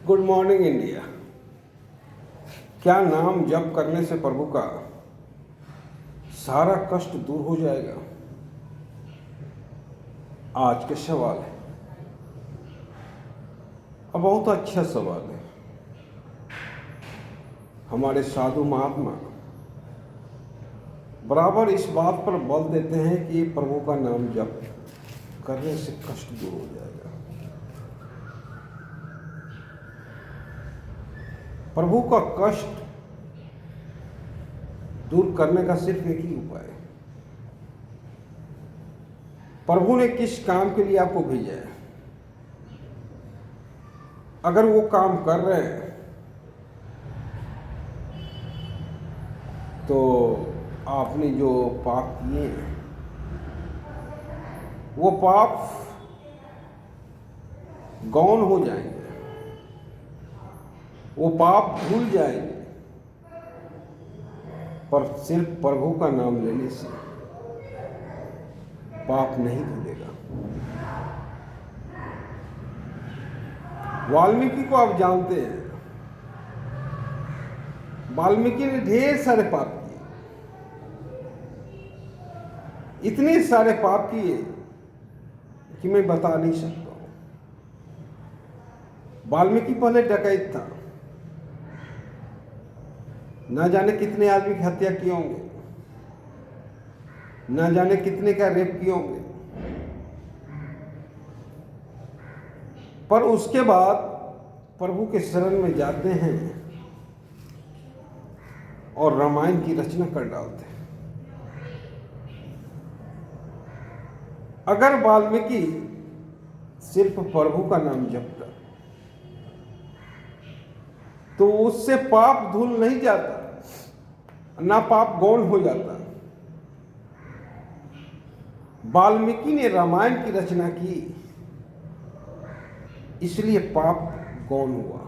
Good morning India. क्या नाम जप करने से प्रभु का सारा कष्ट दूर हो जाएगा? आज के सवाल है। अब बहुत अच्छा सवाल है। हमारे साधु महात्मा बराबर इस बात पर बल देते हैं कि प्रभु का नाम जप करने से कष्ट दूर हो जाएगा। प्रभु का कष्ट दूर करने का सिर्फ एक ही उपाय है। प्रभु ने किस काम के लिए आपको भेजा है? अगर वो काम कर रहे हैं तो आपने जो पाप किए वो पाप गौण हो जाएंगे, वो पाप भूल जाएंगे। पर सिर्फ प्रभु का नाम लेने से पाप नहीं धुलेगा। वाल्मीकि को आप जानते हैं, वाल्मीकि ने ढेर सारे पाप किए, इतने सारे पाप किए कि मैं बता नहीं सकता हूं। वाल्मीकि पहले डकैत था, ना जाने कितने आदमी की हत्या किए होंगे, ना जाने कितने का रेप किए होंगे। पर उसके बाद प्रभु के शरण में जाते हैं और रामायण की रचना कर डालते हैं। अगर वाल्मीकि सिर्फ प्रभु का नाम जपता तो उससे पाप धुल नहीं जाता, ना पाप गौण हो जाता। वाल्मीकि ने रामायण की रचना की, इसलिए पाप गौण हुआ।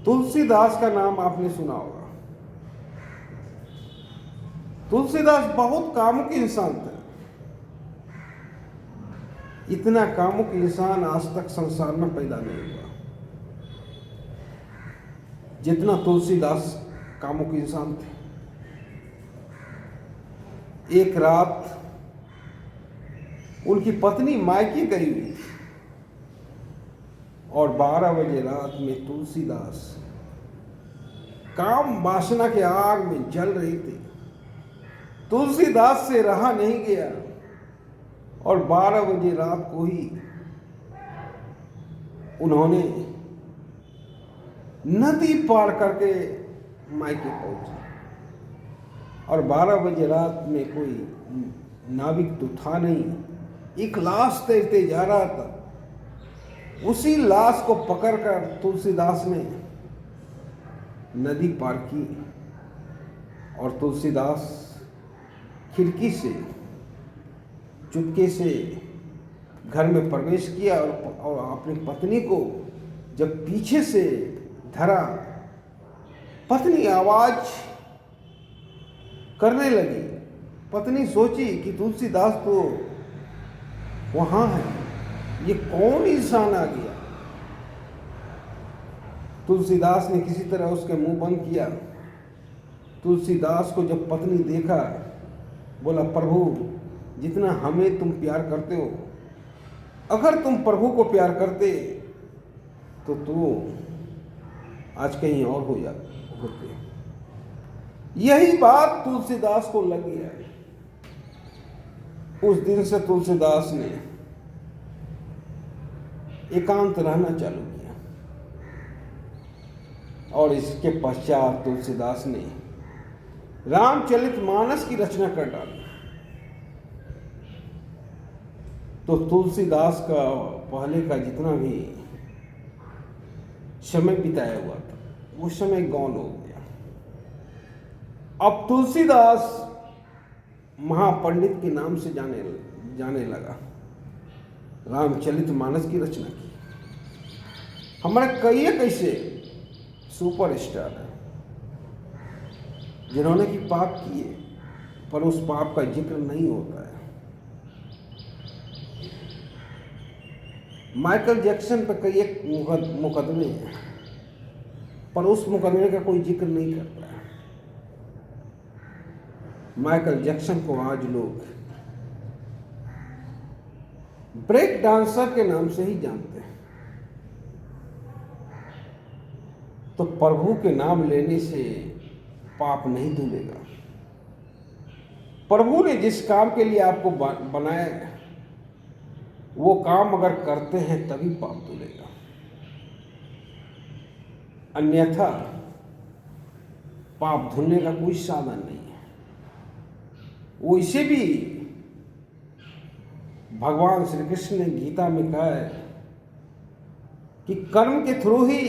तुलसीदास का नाम आपने सुना होगा। तुलसीदास बहुत कामुक इंसान था। इतना कामुक इंसान आज तक संसार में पैदा नहीं हुआ जितना तुलसीदास कामुक इंसान थे। एक रात उनकी पत्नी मायके गई हुई थी और 12 बजे रात में तुलसीदास काम वासना के आग में जल रही थी। तुलसीदास से रहा नहीं गया और 12 बजे रात को ही उन्होंने नदी पार करके मायके पहुंचे। और 12 बजे रात में कोई नाविक तो था नहीं, एक लाश तैरते जा रहा था। उसी लाश को पकड़कर तुलसीदास ने नदी पार की और तुलसीदास खिड़की से चुपके से घर में प्रवेश किया और अपनी पत्नी को जब पीछे से धरा, पत्नी आवाज करने लगी। पत्नी सोची कि तुलसीदास तो वहां है, ये कौन इंसान आ गया। तुलसीदास ने किसी तरह उसके मुंह बंद किया। तुलसीदास को जब पत्नी देखा, बोला, प्रभु जितना हमें तुम प्यार करते हो, अगर तुम प्रभु को प्यार करते तो आज कहीं और होते। यही बात तुलसीदास को लग गया। उस दिन से तुलसीदास ने एकांत रहना चालू किया और इसके पश्चात तुलसीदास ने रामचरितमानस की रचना कर डाली। तो तुलसीदास का पहले का जितना भी समय बिताया हुआ था वो समय गौण हो गया। अब तुलसीदास महापंडित के नाम से जाने लगा। रामचरितमानस की रचना की। हमारे कई ऐसे सुपरस्टार हैं जिन्होंने कि पाप किए पर उस पाप का जिक्र नहीं होता है। माइकल जैक्सन पर कई एक मुकदमे हैं, पर उस मुकदमे का कोई जिक्र नहीं करता है। माइकल जैक्सन को आज लोग ब्रेक डांसर के नाम से ही जानते हैं। तो प्रभु के नाम लेने से पाप नहीं धुलेगा। प्रभु ने जिस काम के लिए आपको बनाया है, वो काम अगर करते हैं तभी पाप धुलेगा, अन्यथा पाप धुलने का कोई साधन नहीं है। वैसे भी भगवान श्री कृष्ण ने गीता में कहा है कि कर्म के थ्रू ही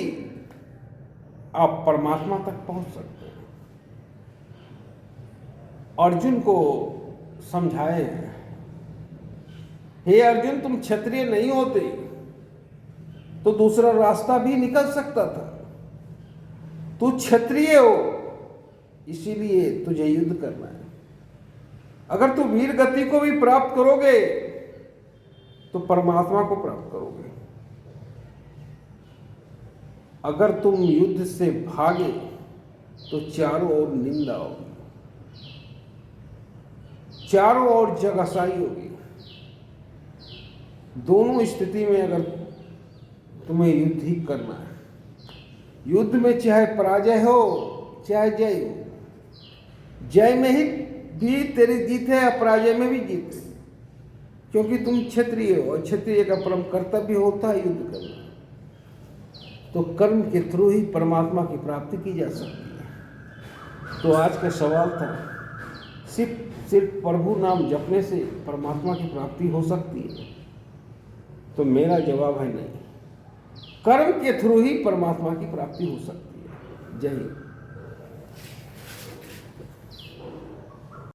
आप परमात्मा तक पहुंच सकते हैं। अर्जुन को समझाए, हे अर्जुन, तुम क्षत्रिय नहीं होते तो दूसरा रास्ता भी निकल सकता था। तू क्षत्रिय हो, इसीलिए तुझे युद्ध करना है। अगर तू वीर गति को भी प्राप्त करोगे तो परमात्मा को प्राप्त करोगे। अगर तुम युद्ध से भागे तो चारों ओर निंदा होगी, चारों ओर जगहसाई होगी। दोनों स्थिति में अगर तुम्हें युद्ध ही करना है, युद्ध में चाहे पराजय हो चाहे जय हो, जय में ही भी तेरी जीत है, अपराजय में भी जीत है, क्योंकि तुम क्षत्रिय हो और क्षत्रिय का परम कर्तव्य होता है युद्ध करना। तो कर्म के थ्रू ही परमात्मा की प्राप्ति की जा सकती है। तो आज का सवाल था, सिर्फ प्रभु नाम जपने से परमात्मा की प्राप्ति हो सकती है? तो मेरा जवाब है नहीं, कर्म के थ्रू ही परमात्मा की प्राप्ति हो सकती है। जय हिंद।